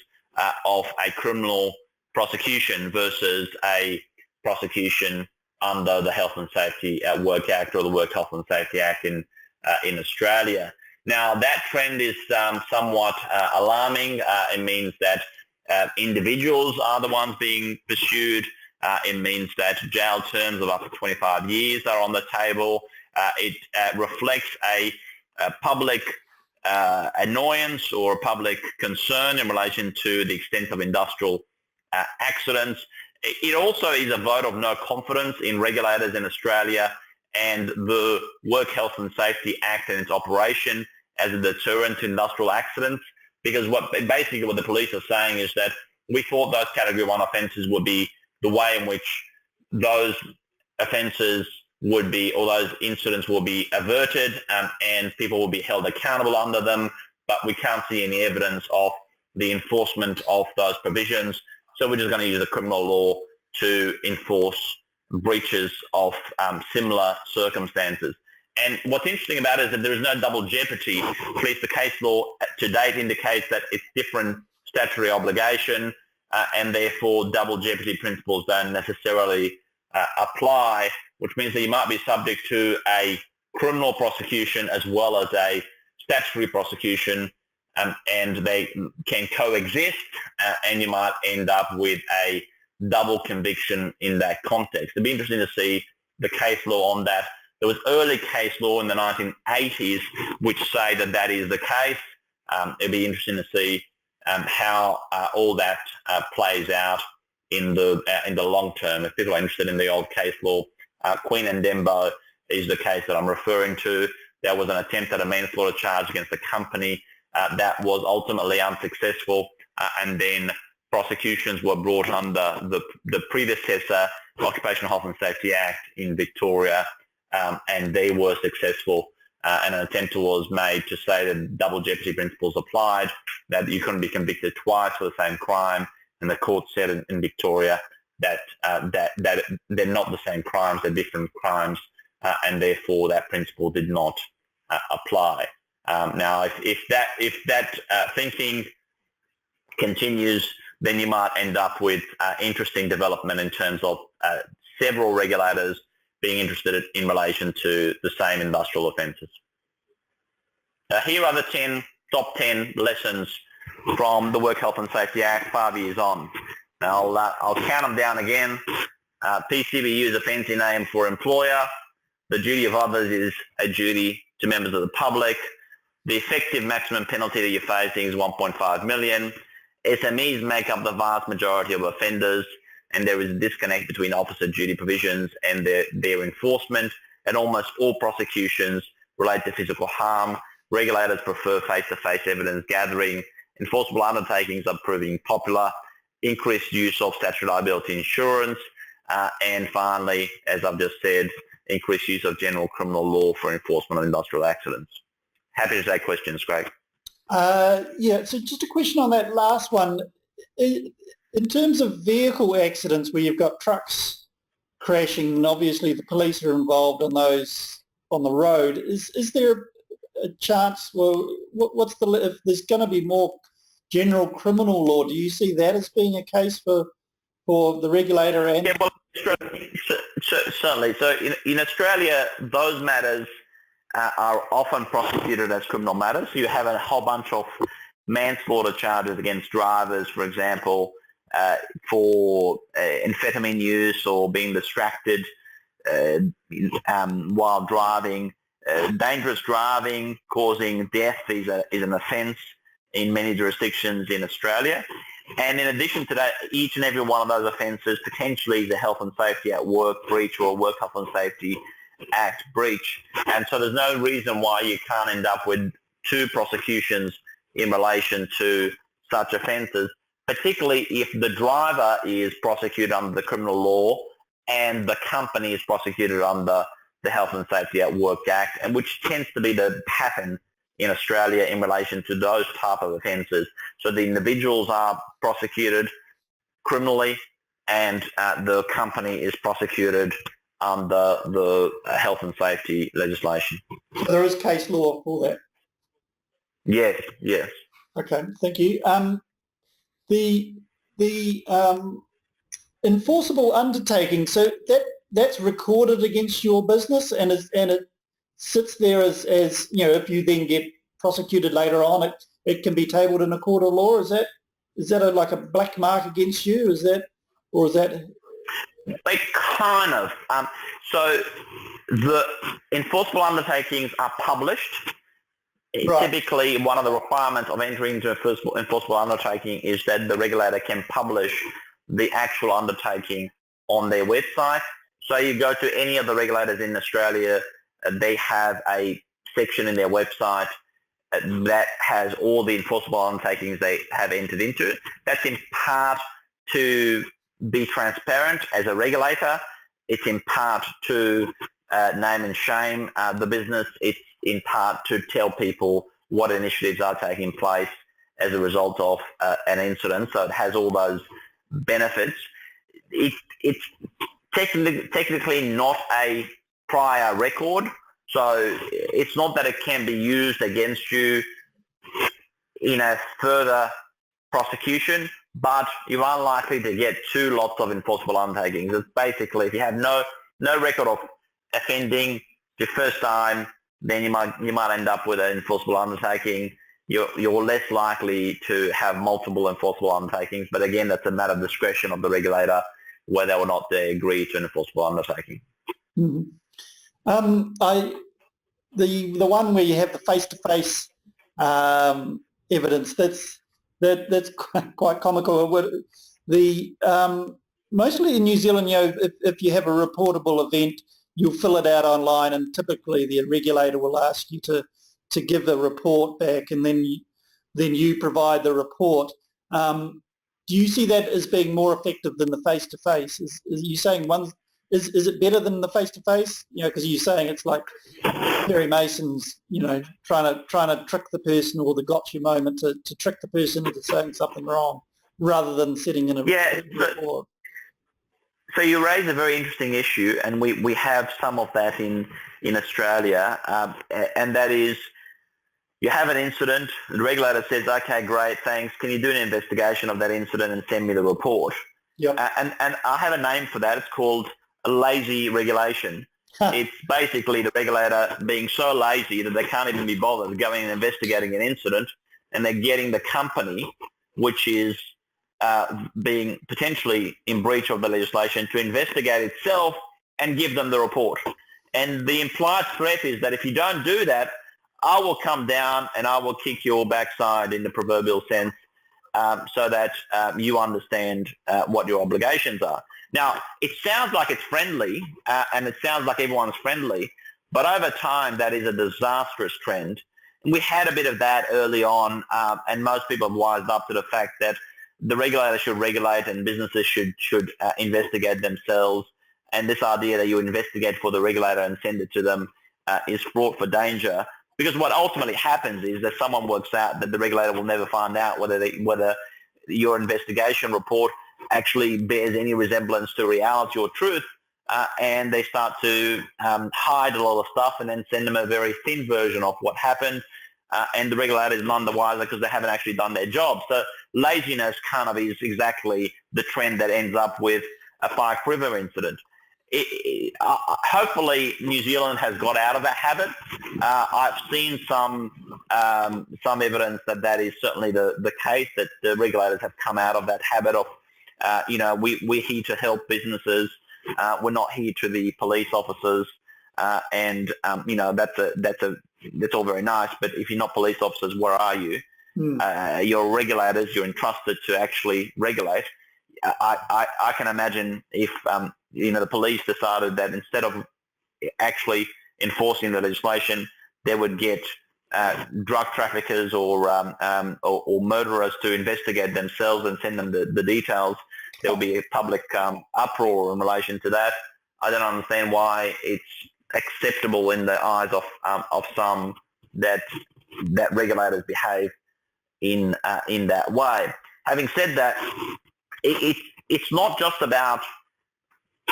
of a criminal prosecution versus a prosecution under the Health and Safety at Work Act or the Work Health and Safety Act in Australia. Now, that trend is somewhat alarming. It means that individuals are the ones being pursued. It means that jail terms of up to 25 years are on the table. It reflects a public annoyance or public concern in relation to the extent of industrial accidents. It also is a vote of no confidence in regulators in Australia and the Work Health and Safety Act and its operation as a deterrent to industrial accidents, because what the police are saying is that we thought those Category 1 offences would be the way in which those offences would be, or those incidents will be averted, and people will be held accountable under them, but we can't see any evidence of the enforcement of those provisions. So we're just going to use the criminal law to enforce breaches of similar circumstances. And what's interesting about it is that there is no double jeopardy. At least the case law to date indicates that it's different statutory obligation, and therefore double jeopardy principles don't necessarily apply, which means that you might be subject to a criminal prosecution as well as a statutory prosecution, and they can coexist, and you might end up with a double conviction in that context. It'd be interesting to see the case law on that. There was early case law in the 1980s which say that that is the case. It'd be interesting to see how all that plays out in the long term. If people are interested in the old case law, Queen and Dembo is the case that I'm referring to. There was an attempt at a manslaughter charge against the company that was ultimately unsuccessful, and then prosecutions were brought under the predecessor Occupational Health and Safety Act in Victoria, and they were successful, and an attempt was made to say that double jeopardy principles applied, that you couldn't be convicted twice for the same crime, and the court said in Victoria that they're not the same crimes, they're different crimes, and therefore that principle did not apply. Now, if that thinking continues, then you might end up with interesting development in terms of several regulators being interested in relation to the same industrial offences. Here are the top 10 lessons from the Work Health and Safety Act 5 years on. Now, I'll count them down again. PCBU is a fancy name for employer. The duty of others is a duty to members of the public. The effective maximum penalty that you're facing is 1.5 million. SMEs make up the vast majority of offenders, and there is a disconnect between officer duty provisions and their enforcement, and almost all prosecutions relate to physical harm. Regulators prefer face-to-face evidence gathering. Enforceable undertakings are proving popular. Increased use of statutory liability insurance, and finally, as I've just said, increased use of general criminal law for enforcement of industrial accidents. Happy to take questions, Craig. Yeah, so just a question on that last one. In terms of vehicle accidents where you've got trucks crashing, and obviously the police are involved on those on the road, is there a chance, well, if there's going to be more general criminal law, do you see that as being a case for the regulator? And yeah, well, certainly. So in Australia, those matters are often prosecuted as criminal matters. So you have a whole bunch of manslaughter charges against drivers, for example, for amphetamine use or being distracted while driving. Dangerous driving causing death is an offence in many jurisdictions in Australia. And in addition to that, each and every one of those offences potentially is a health and safety at work breach or a Work Health and Safety Act breach. And so there's no reason why you can't end up with two prosecutions in relation to such offences, particularly if the driver is prosecuted under the criminal law and the company is prosecuted under the Health and Safety at Work Act, and which tends to be the pattern in Australia in relation to those type of offences. So the individuals are prosecuted criminally and the company is prosecuted under the health and safety legislation. So there is case law for that? Yes. Okay, thank you. The enforceable undertaking, so that's recorded against your business and it sits there as if you then get prosecuted later on, it can be tabled in a court of law. Is that like a black mark against you? Is that? Like kind of. So the enforceable undertakings are published. Right. Typically, one of the requirements of entering into enforceable undertaking is that the regulator can publish the actual undertaking on their website. So you go to any of the regulators in Australia, they have a section in their website that has all the enforceable undertakings they have entered into. That's in part to be transparent as a regulator. It's in part to name and shame the business. It's in part to tell people what initiatives are taking place as a result of an incident. So it has all those benefits. It's technically not a prior record, so it's not that it can be used against you in a further prosecution, but you're unlikely to get two lots of enforceable undertakings. It's basically, if you have no record of offending your first time, then you might end up with an enforceable undertaking. You're less likely to have multiple enforceable undertakings, but again, that's a matter of discretion of the regulator whether or not they agree to an enforceable undertaking. Mm-hmm. The one where you have the face-to-face evidence, that's quite comical. Mostly in New Zealand, if you have a reportable event, you'll fill it out online, and typically the regulator will ask you to give a report back, and then you provide the report. Do you see that as being more effective than the face-to-face? Is you saying is it better than the face-to-face? Because you're saying it's like Perry Mason's, trying to trick the person, or the gotcha moment to trick the person into saying something wrong, rather than sitting in a report. So you raise a very interesting issue, and we have some of that in Australia, and that is, you have an incident, the regulator says, okay, great, thanks, can you do an investigation of that incident and send me the report? Yep. And I have a name for that. It's called a lazy regulation. It's basically the regulator being so lazy that they can't even be bothered going and investigating an incident, and they're getting the company, which is being potentially in breach of the legislation, to investigate itself and give them the report. And the implied threat is that if you don't do that, I will come down and I will kick your backside in the proverbial sense, so that you understand what your obligations are. Now, it sounds like it's friendly, and it sounds like everyone's friendly, but over time that is a disastrous trend. And we had a bit of that early on, and most people have wised up to the fact that the regulator should regulate and businesses should investigate themselves. And this idea that you investigate for the regulator and send it to them is fraught for danger. Because what ultimately happens is that someone works out that the regulator will never find out whether your investigation report actually bears any resemblance to reality or truth, and they start to hide a lot of stuff and then send them a very thin version of what happened, and the regulator is none the wiser because they haven't actually done their job. So laziness kind of is exactly the trend that ends up with a Pike River incident. Hopefully New Zealand has got out of that habit. I've seen some evidence that is certainly the case, that the regulators have come out of that habit of, we're here to help businesses. We're not here to be police officers, and that's all very nice. But if you're not police officers, where are you? You're regulators. You're entrusted to actually regulate. I can imagine if the police decided that instead of actually enforcing the legislation, they would get drug traffickers or murderers to investigate themselves and send them the details. There will be a public uproar in relation to that. I don't understand why it's acceptable in the eyes of some that regulators behave in that way. Having said that, it's not just about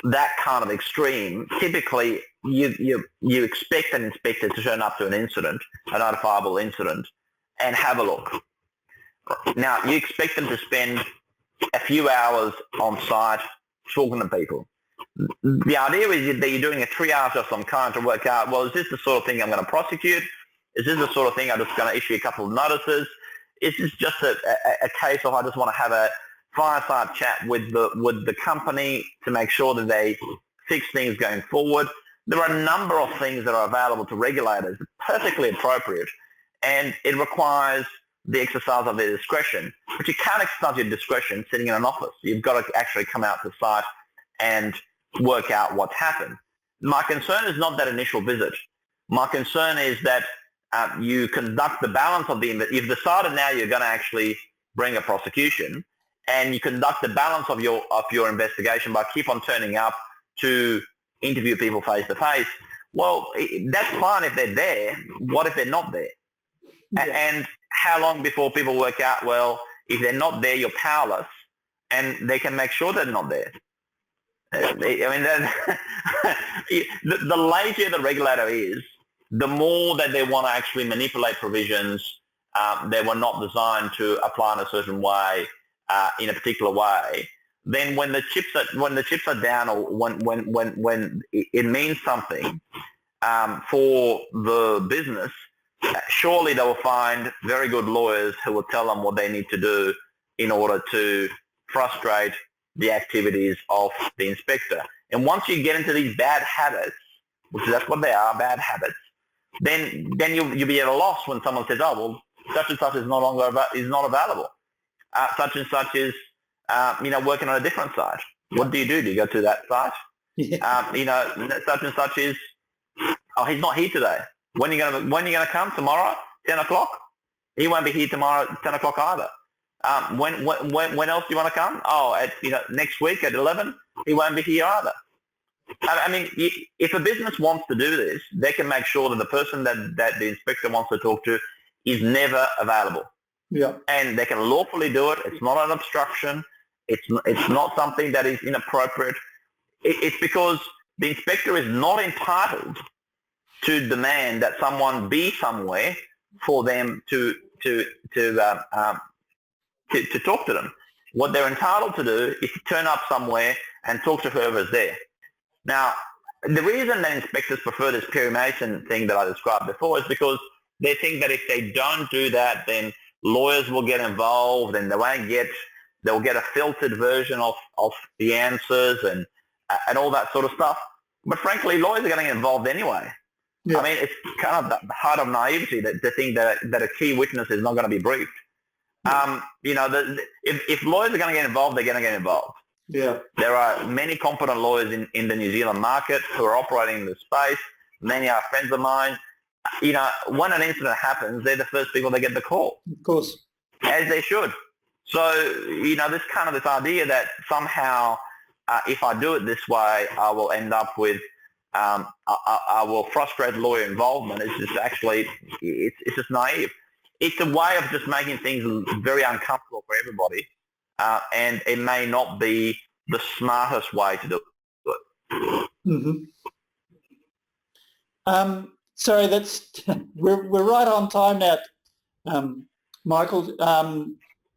that kind of extreme. Typically, you expect an inspector to turn up to an incident, a notifiable incident, and have a look. Now, you expect them to spend a few hours on site talking to people. The idea is that you're doing a triage of some kind to work out, well, is this the sort of thing I'm going to prosecute? Is this the sort of thing I'm just going to issue a couple of notices? Is this just a case of I just want to have a fireside chat with the company to make sure that they fix things going forward? There are a number of things that are available to regulators, perfectly appropriate, and it requires the exercise of their discretion. But you can't exercise your discretion sitting in an office. You've got to actually come out to site and work out what's happened. My concern is not that initial visit. My concern is that you conduct the balance of you've decided now you're going to actually bring a prosecution, and you conduct the balance of your investigation by keep on turning up to interview people face to face. Well, that's fine if they're there. What if they're not there? Yeah. And how long before people work out, well, if they're not there, you're powerless, and they can make sure they're not there. I mean, the lazier the regulator is, the more that they want to actually manipulate provisions that were not designed to apply in a certain way, in a particular way. Then when the chips are down, or when it means something for the business, surely they will find very good lawyers who will tell them what they need to do in order to frustrate the activities of the inspector. And once you get into these bad habits, which that's what they are, bad habits, then you'll be at a loss when someone says, oh, well, such and such is not available. Such and such is, working on a different site. Yeah. What do? Do you go to that site? Yeah. Such and such is, oh, he's not here today. When are you gonna come? Tomorrow, 10 o'clock? He won't be here tomorrow at 10 o'clock either. When else do you want to come? Oh, next week at 11? He won't be here either. I mean, if a business wants to do this, they can make sure that the person that the inspector wants to talk to is never available. Yeah. And they can lawfully do it. It's not an obstruction. It's not something that is inappropriate. It's because the inspector is not entitled to demand that someone be somewhere for them to talk to them. What they're entitled to do is to turn up somewhere and talk to whoever's there. Now, the reason that inspectors prefer this Perry Mason thing that I described before is because they think that if they don't do that, then lawyers will get involved and they'll get a filtered version of the answers and all that sort of stuff. But frankly, lawyers are going to get involved anyway. Yeah. I mean, it's kind of the heart of naivety to think that a key witness is not going to be briefed. You know, if lawyers are going to get involved, they're going to get involved. Yeah. There are many competent lawyers in the New Zealand market who are operating in the space. Many are friends of mine. You know, when an incident happens, they're the first people that get the call. Of course. As they should. So, you know, this idea that somehow if I do it this way, I will end up with, I will frustrate lawyer involvement. It's just actually, it's just naive. It's a way of just making things very uncomfortable for everybody, and it may not be the smartest way to do it. Mm-hmm. Sorry, we're right on time now, Michael.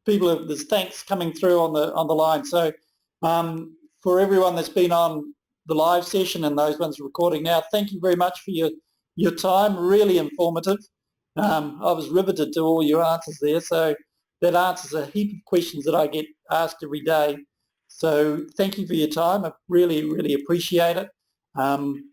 There's thanks coming through on the line. So for everyone that's been on the live session and those ones recording now, thank you very much for your time. Really informative. I was riveted to all your answers there. So that answers a heap of questions that I get asked every day. So thank you for your time. I really, really appreciate it. And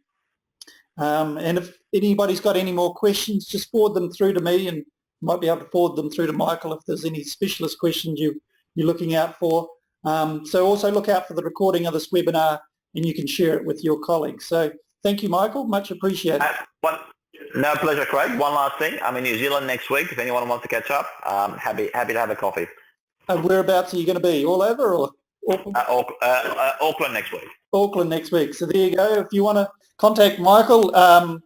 if anybody's got any more questions, just forward them through to me, and might be able to forward them through to Michael if there's any specialist questions you're looking out for. So also look out for the recording of this webinar, and you can share it with your colleagues. So thank you, Michael. Much appreciated. No, pleasure, Craig. One last thing. I'm in New Zealand next week. If anyone wants to catch up, happy to have a coffee. Whereabouts are you going to be? All over or Auckland? Auckland next week. Auckland next week. So there you go. If you want to contact Michael,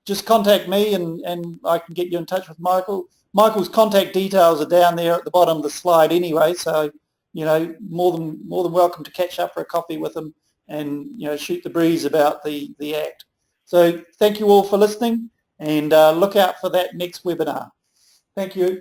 just contact me and I can get you in touch with Michael. Michael's contact details are down there at the bottom of the slide anyway, so you know, more than welcome to catch up for a coffee with him and, you know, shoot the breeze about the Act. So thank you all for listening, and look out for that next webinar. Thank you.